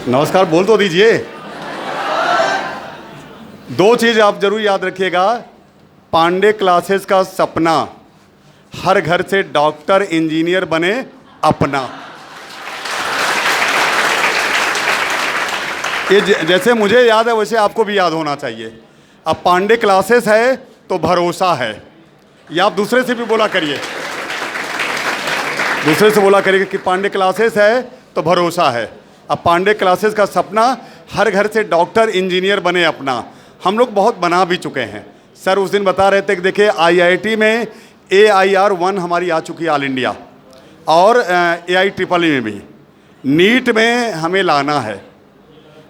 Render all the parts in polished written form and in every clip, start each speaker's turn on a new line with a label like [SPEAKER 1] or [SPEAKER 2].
[SPEAKER 1] नमस्कार बोल तो दीजिए। दो चीज़ आप जरूर याद रखिएगा। पांडे क्लासेस का सपना हर घर से डॉक्टर इंजीनियर बने अपना। ये जैसे मुझे याद है वैसे आपको भी याद होना चाहिए। अब पांडे क्लासेस है तो भरोसा है। ये आप दूसरे से भी बोला करिए, दूसरे से बोला करिए कि पांडे क्लासेस है तो भरोसा है। अब पांडे क्लासेस का सपना हर घर से डॉक्टर इंजीनियर बने अपना। हम लोग बहुत बना भी चुके हैं। सर उस दिन बता रहे थे कि देखिए IIT में AIR 1 हमारी आ चुकी है ऑल इंडिया, और AIEEE में भी। नीट में हमें लाना है,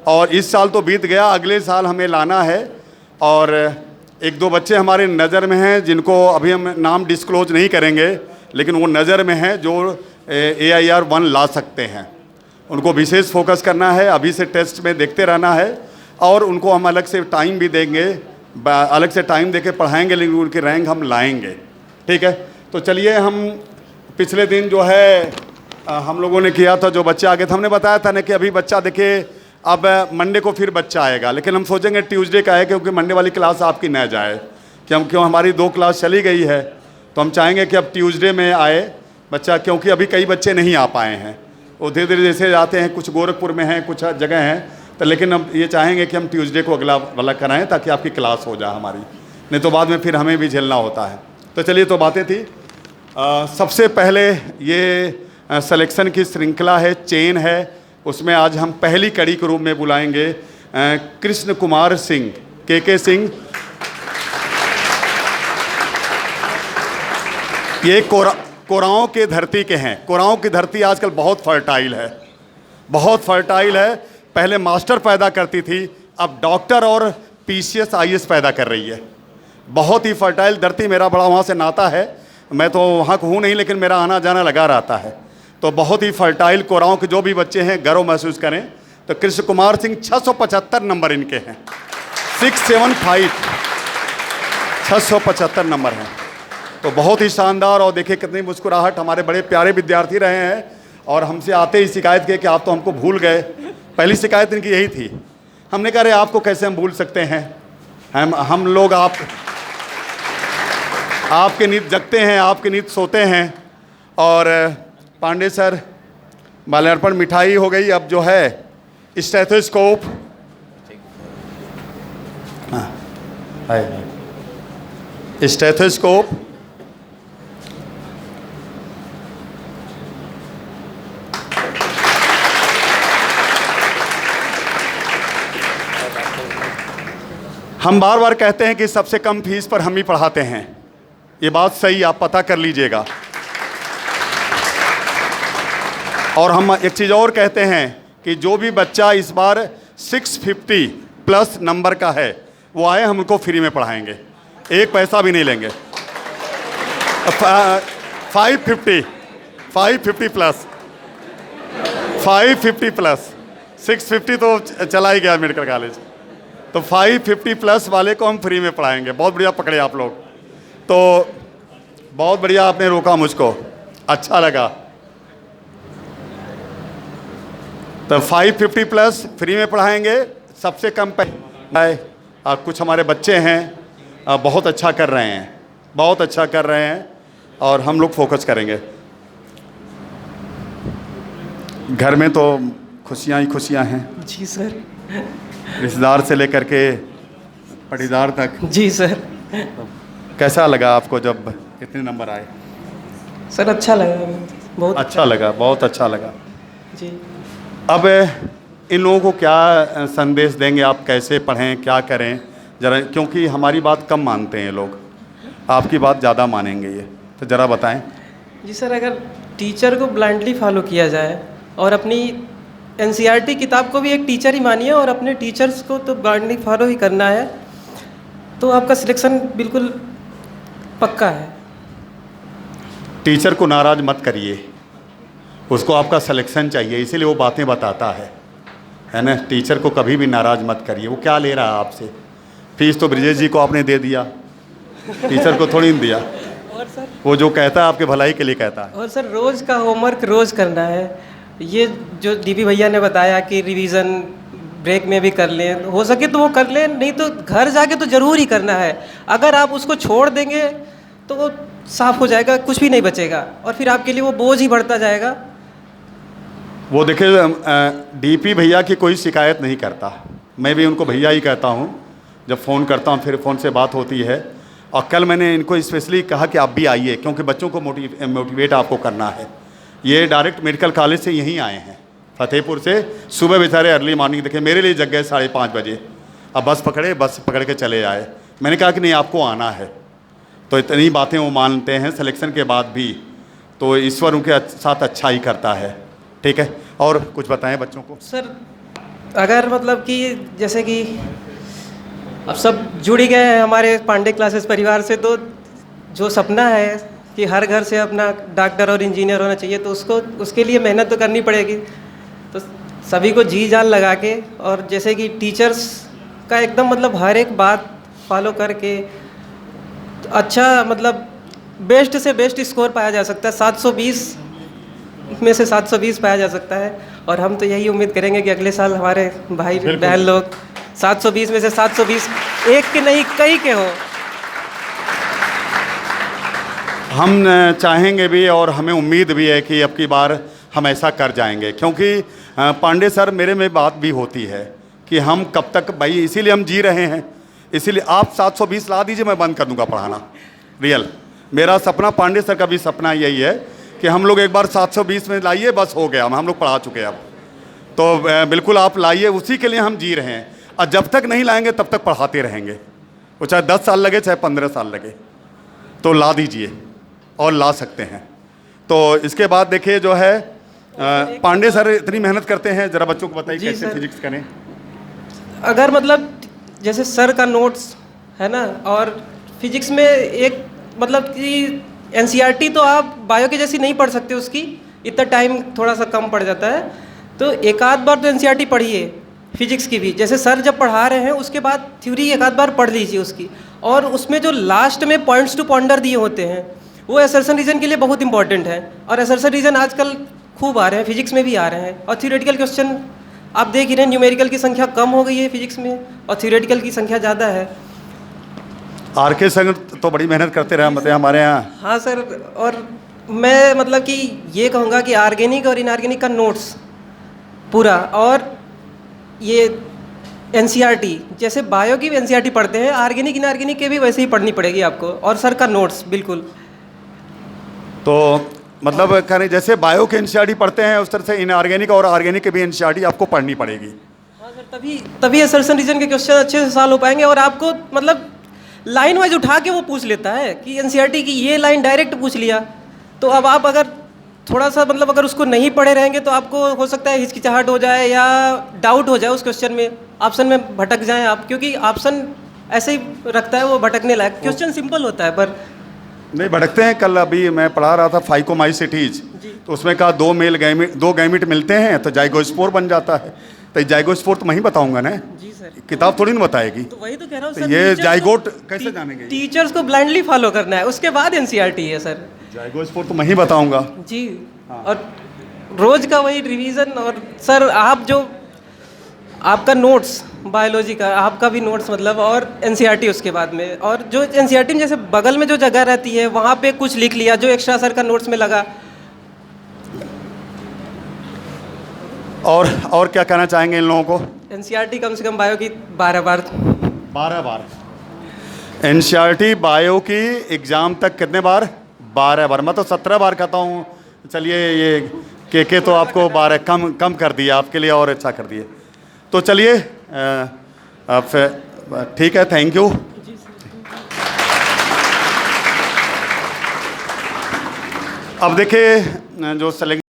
[SPEAKER 1] और इस साल तो बीत गया, अगले साल हमें लाना है। और एक दो बच्चे हमारे नज़र में हैं जिनको अभी हम नाम डिस्क्लोज नहीं करेंगे, लेकिन वो नज़र में हैं जो AIR 1 ला सकते हैं। उनको विशेष फोकस करना है, अभी से टेस्ट में देखते रहना है, और उनको हम अलग से टाइम भी देंगे, अलग से टाइम देके पढ़ाएंगे, लेकिन उनकी रैंक हम लाएंगे। ठीक है, तो चलिए हम पिछले दिन जो है हम लोगों ने किया था, जो बच्चे आ गए थे, हमने बताया था ना कि अभी बच्चा देखिए अब मंडे को फिर बच्चा आएगा, लेकिन हम सोचेंगे ट्यूसडे का है, क्योंकि मंडे वाली क्लास आपकी न जाए कि हम क्यों, हमारी 2 क्लास चली गई है, तो हम चाहेंगे कि अब ट्यूसडे में आए बच्चा, क्योंकि अभी कई बच्चे नहीं आ पाए हैं। वो धीरे धीरे जैसे जाते हैं, कुछ गोरखपुर में हैं, कुछ जगह हैं, तो लेकिन हम ये चाहेंगे कि हम ट्यूसडे को अगला वाला कराएं ताकि आपकी क्लास हो जाए हमारी, नहीं तो बाद में फिर हमें भी झेलना होता है। तो चलिए, तो बातें थी। सबसे पहले ये सिलेक्शन की श्रृंखला है, चेन है, उसमें आज हम पहली कड़ी के रूप में बुलाएंगे कृष्ण कुमार सिंह, के सिंह। ये कोराओं के धरती के हैं। कोराओं की धरती आजकल बहुत फर्टाइल है, बहुत फर्टाइल है। पहले मास्टर पैदा करती थी, अब डॉक्टर और PCS IAS पैदा कर रही है। बहुत ही फर्टाइल धरती। मेरा बड़ा वहाँ से नाता है, मैं तो वहाँ को हूँ नहीं, लेकिन मेरा आना जाना लगा रहता है। तो बहुत ही फर्टाइल कोराओं के जो भी बच्चे हैं गर्व महसूस करें। तो कृष्ण कुमार सिंह 675 नंबर इनके हैं, 675 675 नंबर हैं। तो बहुत ही शानदार। और देखिए कितनी मुस्कुराहट, हमारे बड़े प्यारे विद्यार्थी रहे हैं, और हमसे आते ही शिकायत की कि आप तो हमको भूल गए। पहली शिकायत इनकी यही थी। हमने कहा अरे आपको कैसे हम भूल सकते हैं, हम लोग आपके नींद जगते हैं, आपके नींद सोते हैं। और पांडे सर, माल्यार्पण मिठाई हो गई, अब जो है स्टेथोस्कोप। हाँ, स्टेथोस्कोप, हम बार बार कहते हैं कि सबसे कम फीस पर हम ही पढ़ाते हैं। ये बात सही, आप पता कर लीजिएगा। और हम एक चीज़ और कहते हैं कि जो भी बच्चा इस बार 650 प्लस नंबर का है वो आए, हम उनको फ्री में पढ़ाएंगे, एक पैसा भी नहीं लेंगे। 550 प्लस 650 तो चला ही गया मेडिकल कॉलेज, तो 550 प्लस वाले को हम फ्री में पढ़ाएंगे। बहुत बढ़िया पकड़े आप लोग, तो बहुत बढ़िया आपने रोका मुझको, अच्छा लगा। तो 550 प्लस फ्री में पढ़ाएंगे, सबसे कम पैसे। कुछ हमारे बच्चे हैं बहुत अच्छा कर रहे हैं, बहुत अच्छा कर रहे हैं, और हम लोग फोकस करेंगे। घर में तो खुशियाँ ही खुशियाँ हैं।
[SPEAKER 2] जी सर।
[SPEAKER 1] रिश्तेदार से लेकर के पटीदार तक।
[SPEAKER 2] जी सर।
[SPEAKER 1] कैसा लगा आपको जब इतने नंबर आए?
[SPEAKER 2] सर अच्छा लगा, बहुत
[SPEAKER 1] अच्छा लगा, बहुत अच्छा लगा
[SPEAKER 2] जी।
[SPEAKER 1] अब इन लोगों को क्या संदेश देंगे आप, कैसे पढ़ें, क्या करें ज़रा, क्योंकि हमारी बात कम मानते हैं लोग, आपकी बात ज़्यादा मानेंगे ये, तो ज़रा बताएं।
[SPEAKER 2] जी सर, अगर टीचर को ब्लाइंडली फॉलो किया जाए और अपनी NCERT किताब को भी एक टीचर ही मानिए और अपने टीचर्स को तो ब्लाइंडली फॉलो ही करना है, तो आपका सिलेक्शन बिल्कुल पक्का है।
[SPEAKER 1] टीचर को नाराज़ मत करिए, उसको आपका सिलेक्शन चाहिए, इसीलिए वो बातें बताता है ना। टीचर को कभी भी नाराज़ मत करिए, वो क्या ले रहा है आपसे, फीस तो ब्रिजेश जी को आपने दे दिया, टीचर को थोड़ी नहीं दिया।
[SPEAKER 2] और सर
[SPEAKER 1] वो जो कहता है आपके भलाई के लिए कहता है।
[SPEAKER 2] और सर रोज़ का होमवर्क रोज़ करना है, ये जो डीपी भैया ने बताया कि रिवीजन ब्रेक में भी कर लें, हो सके तो वो कर लें, नहीं तो घर जाके तो ज़रूर ही करना है। अगर आप उसको छोड़ देंगे तो वो साफ हो जाएगा, कुछ भी नहीं बचेगा और फिर आपके लिए वो बोझ ही बढ़ता जाएगा।
[SPEAKER 1] वो देखिए डीपी भैया की कोई शिकायत नहीं करता, मैं भी उनको भैया ही कहता हूँ जब फ़ोन करता हूँ, फिर फ़ोन से बात होती है। और कल मैंने इनको स्पेशली कहा कि आप भी आइए, क्योंकि बच्चों को मोटिवेट आपको करना है। ये डायरेक्ट मेडिकल कॉलेज से यहीं आए हैं, फतेहपुर से। सुबह बेचारे अर्ली मॉर्निंग देखे, मेरे लिए जग गए 5:30 बजे। अब बस पकड़ के चले आए। मैंने कहा कि नहीं आपको आना है, तो इतनी बातें वो मानते हैं सिलेक्शन के बाद भी, तो ईश्वर उनके साथ अच्छा ही करता है। ठीक है, और कुछ बताएं बच्चों को।
[SPEAKER 2] सर अगर मतलब कि जैसे कि अब सब जुड़ ही गए हैं हमारे पांडे क्लासेस परिवार से, तो जो सपना है कि हर घर से अपना डॉक्टर और इंजीनियर होना चाहिए, तो उसके लिए मेहनत तो करनी पड़ेगी। तो सभी को जी जान लगा के, और जैसे कि टीचर्स का एकदम मतलब हर एक बात फॉलो करके अच्छा मतलब बेस्ट से बेस्ट स्कोर पाया जा सकता है। 720 में से 720 पाया जा सकता है। और हम तो यही उम्मीद करेंगे कि अगले साल हमारे भाई बहन लोग 720 में से 720 एक के नहीं कई के हो।
[SPEAKER 1] हम चाहेंगे भी और हमें उम्मीद भी है कि अब की बार हम ऐसा कर जाएंगे, क्योंकि पांडे सर मेरे में बात भी होती है कि हम कब तक भाई, इसीलिए हम जी रहे हैं। इसीलिए आप 720 ला दीजिए, मैं बंद कर दूंगा पढ़ाना। रियल मेरा सपना, पांडे सर का भी सपना यही है कि हम लोग एक बार 720 में लाइए, बस हो गया, हम लोग पढ़ा चुके हैं अब। तो बिल्कुल आप लाइए, उसी के लिए हम जी रहे हैं। और जब तक नहीं लाएंगे तब तक पढ़ाते रहेंगे, वो चाहे 10 साल लगे चाहे 15 साल लगे, तो ला दीजिए और ला सकते हैं। तो इसके बाद देखिए जो है पांडे सर इतनी मेहनत करते हैं, ज़रा बच्चों को बताइए कैसे फिजिक्स करें।
[SPEAKER 2] अगर मतलब जैसे सर का नोट्स है ना, और फिजिक्स में एक मतलब कि एनसीईआरटी तो आप बायो की जैसी नहीं पढ़ सकते, उसकी इतना टाइम थोड़ा सा कम पड़ जाता है। तो एक आध बार तो एनसीईआरटी पढ़िए फिजिक्स की भी, जैसे सर जब पढ़ा रहे हैं उसके बाद थ्योरी एक आध बार पढ़ लीजिए उसकी। और उसमें जो लास्ट में पॉइंट्स टू पॉन्डर दिए होते हैं वो असर्शन रीजन के लिए बहुत इंपॉर्टेंट है। और असर्शन रीजन आजकल खूब आ रहे हैं, फिजिक्स में भी आ रहे हैं। और थ्योरेटिकल क्वेश्चन आप देख ही रहे हैं, न्यूमेरिकल की संख्या कम हो गई है फिजिक्स में और थ्योरेटिकल की संख्या ज़्यादा है।
[SPEAKER 1] आरके सर तो बड़ी मेहनत करते रहे मतलब हमारे यहाँ।
[SPEAKER 2] हाँ सर, और मैं मतलब कि ये कहूँगा कि ऑर्गेनिक और इनऑर्गेनिक का नोट्स पूरा, और ये एनसीईआरटी जैसे बायो की भी एनसीईआरटी पढ़ते हैं, ऑर्गेनिक इनऑर्गेनिक के भी वैसे ही पढ़नी पड़ेगी आपको, और सर का नोट्स बिल्कुल।
[SPEAKER 1] तो मतलब कह रहे जैसे बायो के एनसीईआरटी पढ़ते हैं उस तरह से इनऑर्गेनिक और ऑर्गेनिक के भी एनसीईआरटी आपको पढ़नी पड़ेगी।
[SPEAKER 2] हाँ सर, तभी असर्शन रीजन के क्वेश्चन अच्छे से सॉल्व हो पाएंगे। और आपको मतलब लाइन वाइज उठा के वो पूछ लेता है कि एनसीईआरटी की ये लाइन डायरेक्ट पूछ लिया, तो अब आप अगर थोड़ा सा मतलब अगर उसको नहीं पढ़े रहेंगे तो आपको हो सकता है हिचकिचाहट हो जाए या डाउट हो जाए उस क्वेश्चन में, ऑप्शन में भटक जाएं आप, क्योंकि ऑप्शन ऐसे ही रखता है वो भटकने लायक। क्वेश्चन सिंपल होता है पर
[SPEAKER 1] नहीं भटकते हैं। कल अभी मैं पढ़ा रहा था फाइकोमाइसिटीज, तो उसमें कहा दो गैमिट मिलते हैं तो जाइगोस्पोर बन जाता है। तो जाइगोस्पोर तो मैं ही बताऊंगा ना,
[SPEAKER 2] जी सर,
[SPEAKER 1] किताब थोड़ी ना बताएगी।
[SPEAKER 2] तो वही तो कह रहा हूँ
[SPEAKER 1] तो
[SPEAKER 2] सर,
[SPEAKER 1] ये जाइगोट कैसे जानेंगे?
[SPEAKER 2] टीचर्स को ब्लाइंडली फॉलो करना है, उसके बाद एनसीईआरटी है सर।
[SPEAKER 1] जाइगोस्पोर तो मैं ही बताऊंगा
[SPEAKER 2] जी। और रोज का वही रिवीजन। और सर आप जो आपका नोट्स बायोलॉजी का, आपका भी नोट्स मतलब, और एनसीईआरटी उसके बाद में, और जो एनसीईआरटी में जैसे बगल में जो जगह रहती है वहाँ पे कुछ लिख लिया जो एक्स्ट्रा सर का नोट्स में लगा।
[SPEAKER 1] और क्या कहना चाहेंगे इन लोगों को?
[SPEAKER 2] एनसीईआरटी कम से कम बायो की 12 बार
[SPEAKER 1] एनसीईआरटी बायो की एग्ज़ाम तक कितने बार? 12 बार। मैं तो 17 बार कहता हूँ। चलिए ये के तो आपको 12 कम कर दिया, आपके लिए और अच्छा कर दिए। तो चलिए ठीक है, थैंक यू। अब देखिए जो सेलेक्ट